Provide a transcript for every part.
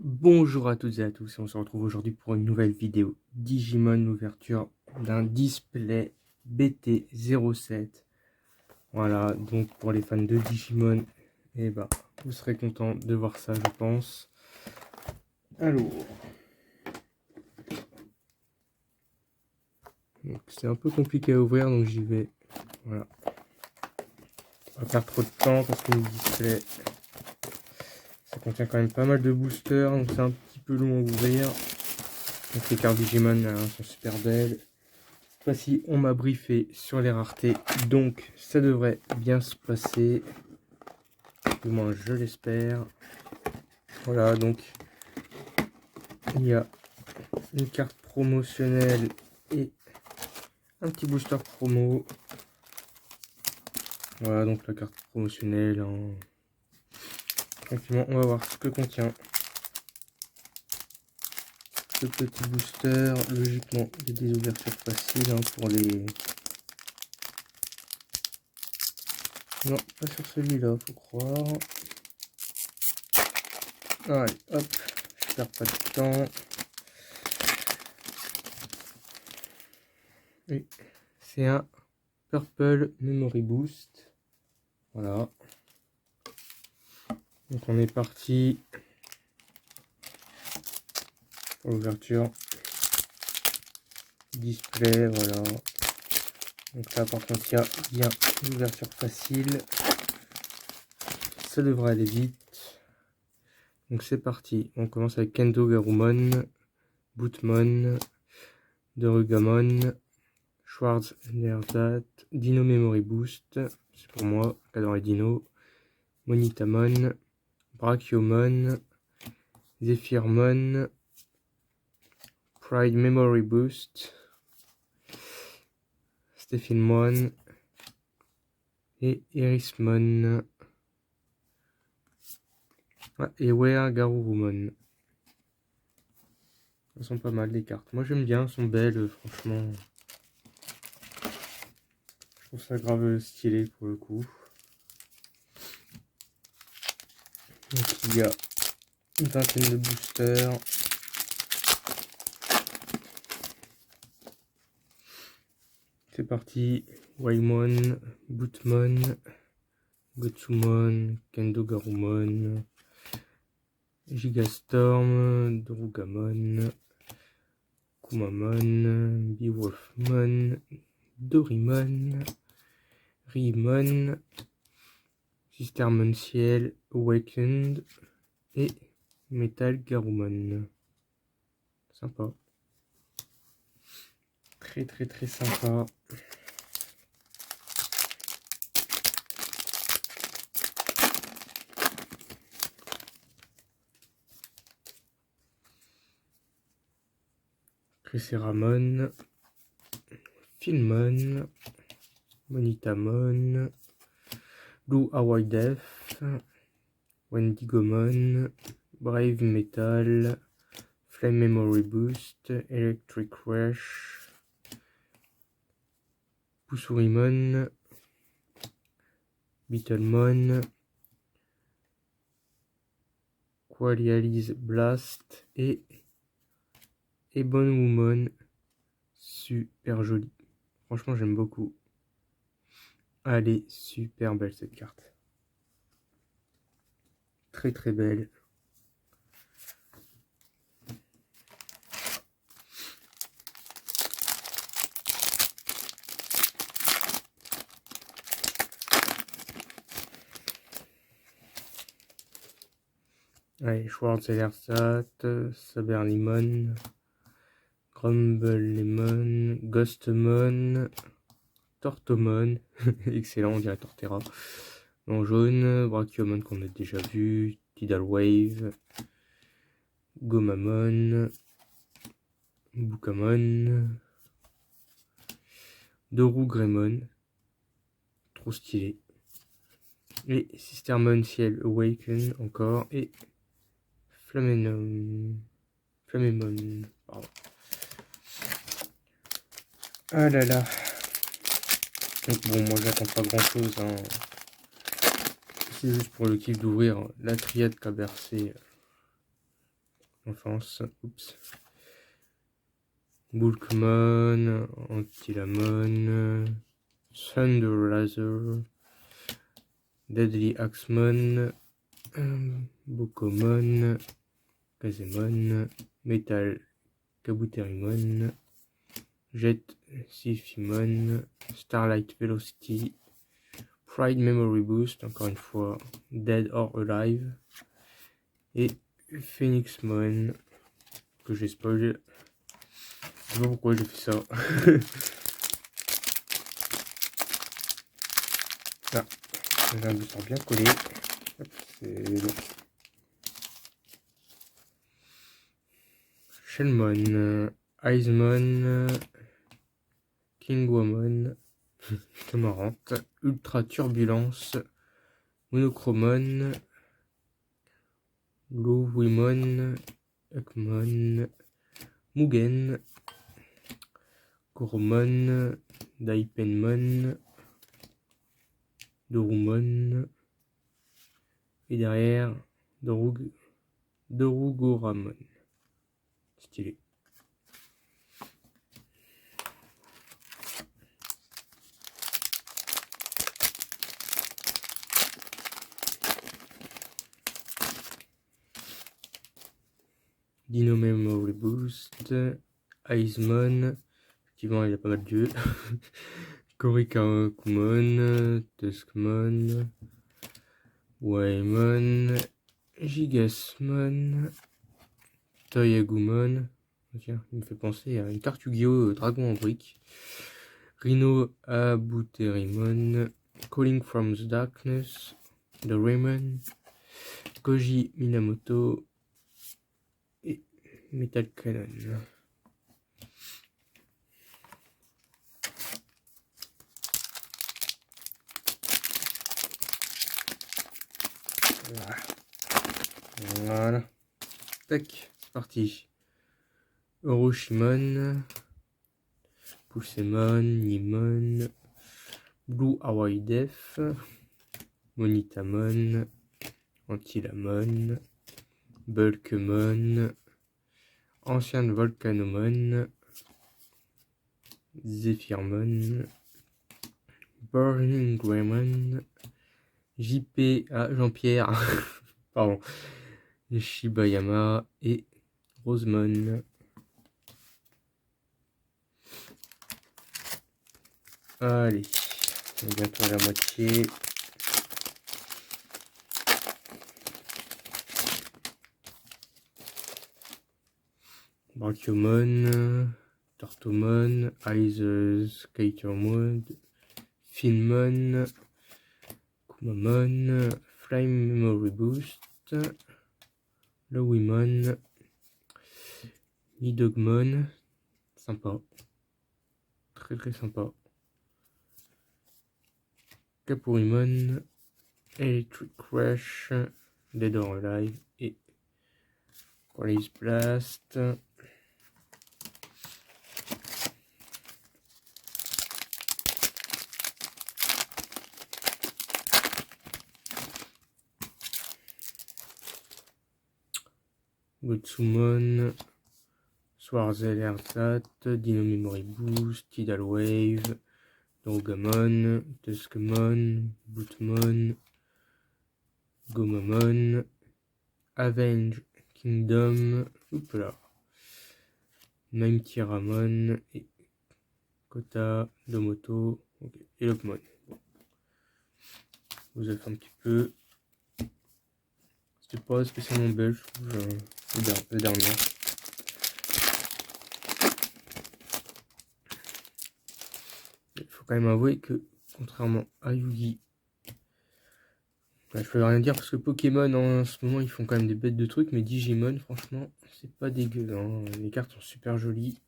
Bonjour à toutes et à tous, et on se retrouve aujourd'hui pour une nouvelle vidéo Digimon, l'ouverture d'un display BT07. Voilà, donc pour les fans de Digimon, vous serez contents de voir ça, je pense. Alors, c'est un peu compliqué à ouvrir, donc j'y vais. Voilà. On va pas perdre trop de temps parce que le display, ça contient quand même pas mal de boosters, donc c'est un petit peu long à ouvrir. Donc les cartes Digimon sont super belles. Voici, on m'a briefé sur les raretés, donc ça devrait bien se passer, du moins je l'espère. Voilà, donc il y a une carte promotionnelle et un petit booster promo. Voilà, donc la carte promotionnelle. Tranquillement, on va voir ce que contient ce petit booster. Logiquement, il y a des ouvertures faciles pour les... Non, pas sur celui-là, faut croire. Allez, hop, je perds pas de temps. Oui, c'est un Purple Memory Boost. Voilà. Donc on est parti pour l'ouverture. Display, voilà. Donc là par contre il y a bien une ouverture facile. Ça devrait aller vite. Donc c'est parti. On commence avec Kendo Garurumon, Bootmon, Derugamon, Schwarzenegger, Dino Memory Boost. C'est pour moi, j'adore les dinos. Monitamon, Brachiomon, Zephyrmon, Pride Memory Boost, Stephenmon et Erismon. Et Wea Garurumon. Elles sont pas mal les cartes. Moi j'aime bien, elles sont belles, franchement. Je trouve ça grave stylé pour le coup. Donc il y a une vingtaine de boosters. C'est parti. Waimon, Bootmon, Gotsumon, Kendo Garurumon, Gigastorm, Drugamon, Kumamon, Beowulfmon, Dorimon, Rimon, Sistermon Ciel, Awakened et Metal Garurumon. Sympa. Très très très sympa. Cresseramon, Filmon, Monitamon, Blue Hawaii Death, Wendigomon, Brave Metal, Flame Memory Boost, Electric Rush, Pusurimon, Beetlemon, Qualialize Blast et Ebonwoomon. Super joli. Franchement, j'aime beaucoup. Elle est super belle cette carte. Très très belle. Allez, Schwarzenegger, Saberlimon, Grumblemon, Ghostmon, Tortomon, excellent, on dirait Torterra. En jaune, Brachiomon qu'on a déjà vu, Tidal Wave, Gomamon, Bukamon, Dorugremon, trop stylé. Et Sistermon Ciel Awaken encore, et Flamemon, pardon. Ah là là. Donc bon, moi j'attends pas grand chose. C'est juste pour le kiff d'ouvrir la triade qu'a bercé enfance. Oups. Bulkmon, Antilamon, Thunder Laser, Deadly Axemon, Bokomon, Kazemon, Metal Kabuterimon, Jet Sifimon, Starlight Velocity, Pride Memory Boost, encore une fois, Dead or Alive, et Phoenixmon, que j'ai spoilé. Je sais pas pourquoi j'ai fait ça. Ah, j'ai un booster bien collé. C'est bon. Shellmon, Icemon, Kingwomon, c'est marrante, Ultra Turbulence, Monochromon, Lowimon, Ekmon, Mugen, Koromon, Daipenmon, Dorumon, et derrière Dorugoramon. Stylé. Dino Memory Boost, Icemon, effectivement il y a pas mal de dieux. Korikakumon, Tuskmon, Waimon, Gigasmon, Toyagumon. Tiens, il me fait penser à une carte Yu-Gi-Oh! Dragon en brique. Rhino Abuterimon, Calling from the Darkness, The Raymond, Koji Minamoto et Metal Cannon. Voilà. Tac, c'est parti. Orochimon, Pulsemon, Nimon, Blue Hawaii Def, Monitamon, Antilamon, Bulkmon, Ancien Volcanomon, Zephyrmon, Burning Greymon, JP, Jean-Pierre, pardon, Shibayama et Rosemon. Allez, on est bientôt à la moitié. Brachiomon, Tortomon, Ice Skatermon, Finmon, Kumamon, Flame Memory Boost, Lowimon, Nidogmon, sympa, très très sympa. Capurimon, Electric Crash, Dead or Alive et Police Blast. Gotsumon, Swarzel Ersat, Dino Memory Boost, Tidal Wave, Drogamon, Tuskmon, Bootmon, Gomamon, Avenge Kingdom, oupla, Naimtiramon et Kota, Domoto, okay, et Lopmon. Bon. Vous avez fait un petit peu. C'était pas spécialement belle, je trouve, la dernière. Il faut quand même avouer que, contrairement à Yugi, je peux rien dire parce que Pokémon en ce moment ils font quand même des bêtes de trucs, mais Digimon, franchement, c'est pas dégueu. Hein. Les cartes sont super jolies.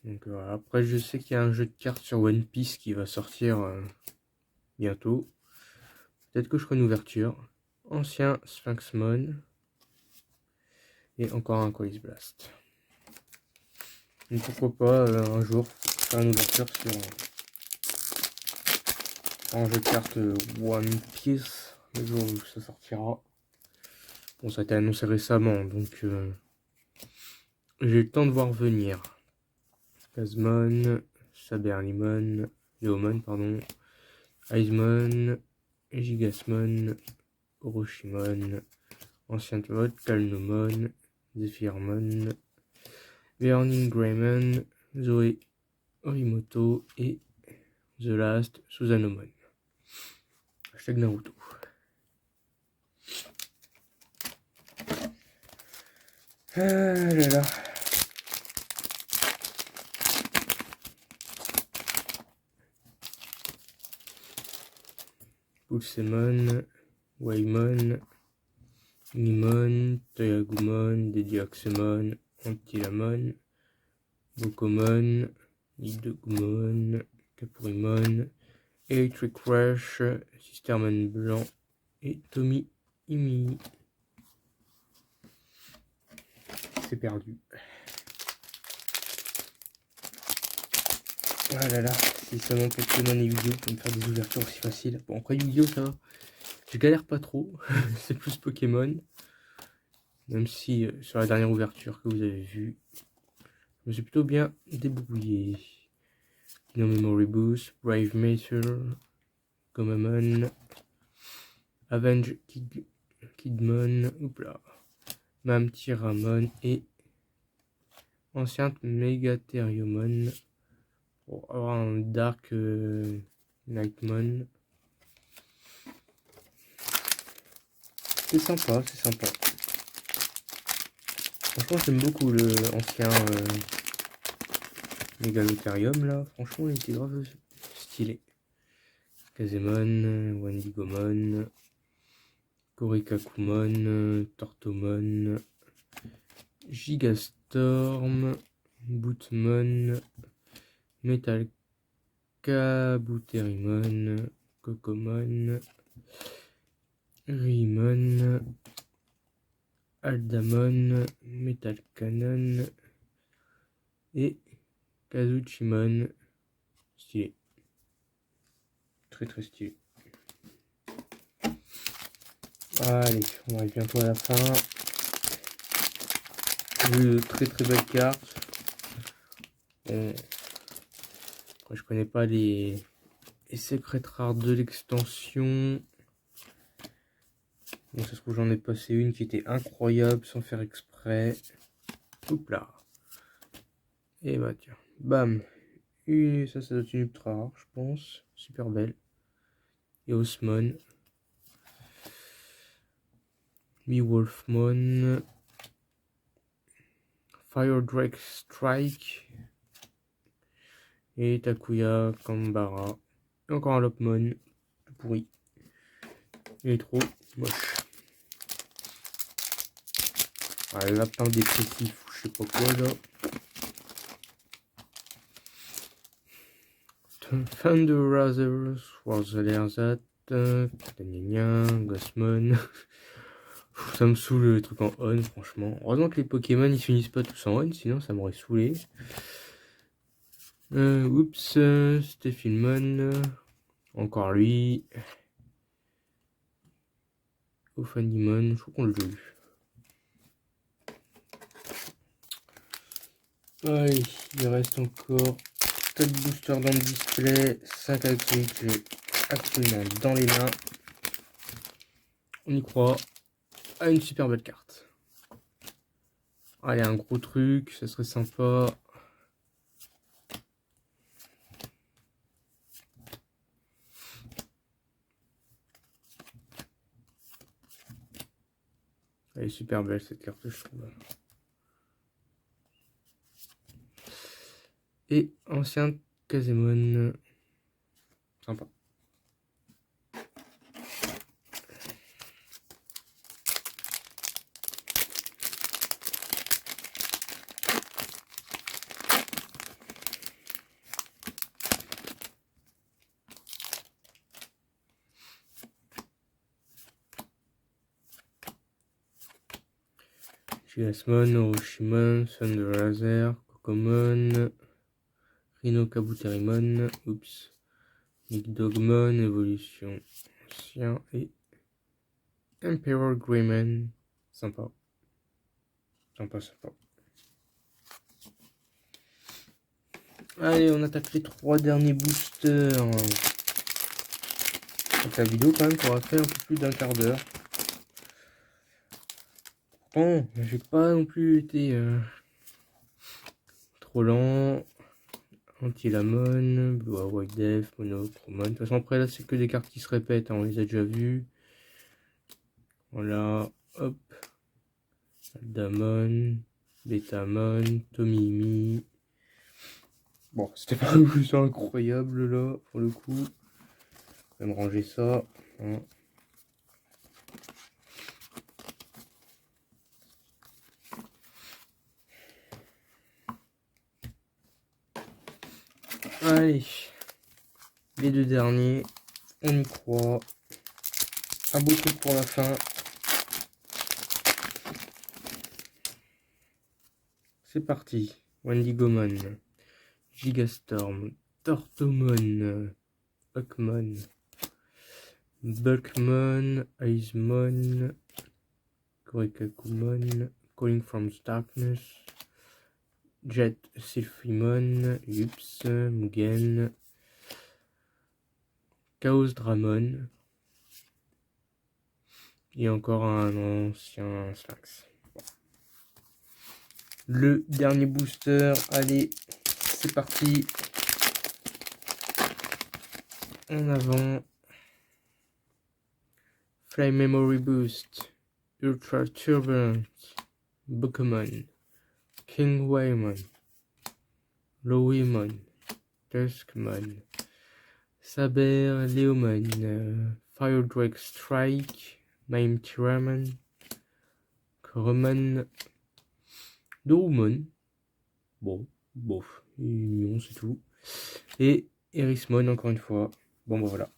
Donc voilà. Après, je sais qu'il y a un jeu de cartes sur One Piece qui va sortir bientôt. Peut-être que je ferai une ouverture. Ancien Sphinxmon. Et encore un Colis Blast. Donc pourquoi pas un jour faire une ouverture sur un jeu de cartes One Piece, le jour où ça sortira. Bon, ça a été annoncé récemment, donc j'ai eu le temps de voir venir. Kazmon, Saberlimon, Leomon, pardon, Icemon, Gigasmon, Orochimon, Ancient Mode, Calnomon, Zephyrmon, Burning Greymon, Zoé, Orimoto et The Last, Susanomon. Hashtag Naruto. Ah là là. Pulsemon, Waimon, Nimon, Toyagumon, Dediaxemon, Antilamon, Bokomon, Nidogumon, Capurimon, Electric Rush, Sistermon Blanc et Tommy Imi. C'est perdu. Ah là là, si seulement Pokémon et Yu-Gi-Oh pour me faire des ouvertures aussi faciles. Bon, après Yu-Gi-Oh ça va. Je galère pas trop. C'est plus Pokémon. Même si sur la dernière ouverture que vous avez vue, je me suis plutôt bien débrouillé. No Memory Boost, Brave Mater, Gomamon, Avenge Kidmon, oupla, Mamtiramon et Ancient Megatheriumon. Pour avoir un Dark Nightmon. C'est sympa, c'est sympa. Franchement, j'aime beaucoup le ancien Megalotherium là. Franchement, il était grave stylé. Kazemon, Wendigomon, Korikakumon, Tortomon, Gigastorm, Bootmon, Metalkabuterimon, Kokomon, Rimon, Aldamon, Metal Cannon et Kazuchimon. Stylé. Très très stylé. Allez, on arrive bientôt à la fin. Vu de très très belles cartes. Bon, après, je connais pas les secrets rares de l'extension. Bon, ça se trouve, j'en ai passé une qui était incroyable sans faire exprès. Oups là. Et bah tiens, bam. Et ça doit être une ultra rare, je pense. Super belle. Et Osmon. Mi-Wolfmon. Fire Drake Strike. Et Takuya Kambara. Et encore un Lopmon. Tout pourri. Il est trop moche. Un lapin dépressif, je sais pas quoi là. Thunder Razors, Warzalerzat, Gosmon. Ça me saoule les trucs en on, franchement. Heureusement que les Pokémon ils finissent pas tous en on, sinon ça m'aurait saoulé. Oups, Stephilmon, encore lui. Ophanimon, je crois qu'on l'a déjà eu. Allez, il reste encore 4 boosters dans le display, 5 avec celui que j'ai actuellement dans les mains. On y croit. À une super belle carte. Allez, un gros truc, ça serait sympa. Elle est super belle cette carte, je trouve. Et ancien Kazemon. Sympa. Gigasmon, Orochimon, Thunder Laser, Kokomon, Rhino Kabuterimon, oups, Nigdogmon, Évolution Ancien et Emperor Greymon. Sympa. Sympa, sympa. Allez, on attaque les 3 derniers boosters. Donc la vidéo quand même qui aura fait un peu plus d'1 quart d'heure. Pourtant, j'ai pas non plus été trop lent. Anti-Lamon, Blue White Def, Mono, Promon. De toute façon, après là, c'est que des cartes qui se répètent, hein, on les a déjà vues. Voilà, hop. Damon, Betamon, Tomimi. Bon, c'était pas plus incroyable là, pour le coup. Je vais me ranger ça. Hein. Allez, les 2 derniers, on y croit. Un beau truc pour la fin. C'est parti. Wendigomon, Gigastorm, Tortomon, Huckmon, Bulkmon, Icemon, Korikakumon, Calling from Darkness, Jet Sylphimon, Yups, Mugen, Chaos Dramon, et encore un ancien Sphinx. Le dernier booster, allez, c'est parti. En avant. Flame Memory Boost, Ultra Turbulent, Pokémon, King Waymon, Lowemon, Duskmon, Saber Leomon, Fire Drake Strike, Maim Tyramon, Coromon, Dorumon, bon, bof, il est mignon, c'est tout, et Erismon encore une fois. Bon bah voilà.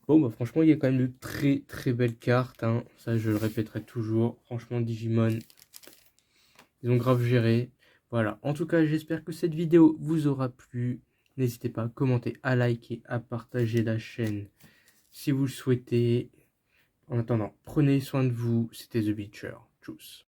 Bon bah franchement il y a quand même de très très belles cartes, hein. Ça je le répéterai toujours. Franchement Digimon, ils ont grave géré. Voilà, en tout cas j'espère que cette vidéo vous aura plu. N'hésitez pas à commenter, à liker, à partager la chaîne si vous le souhaitez. En attendant, prenez soin de vous, c'était The Beacher. Tchuss.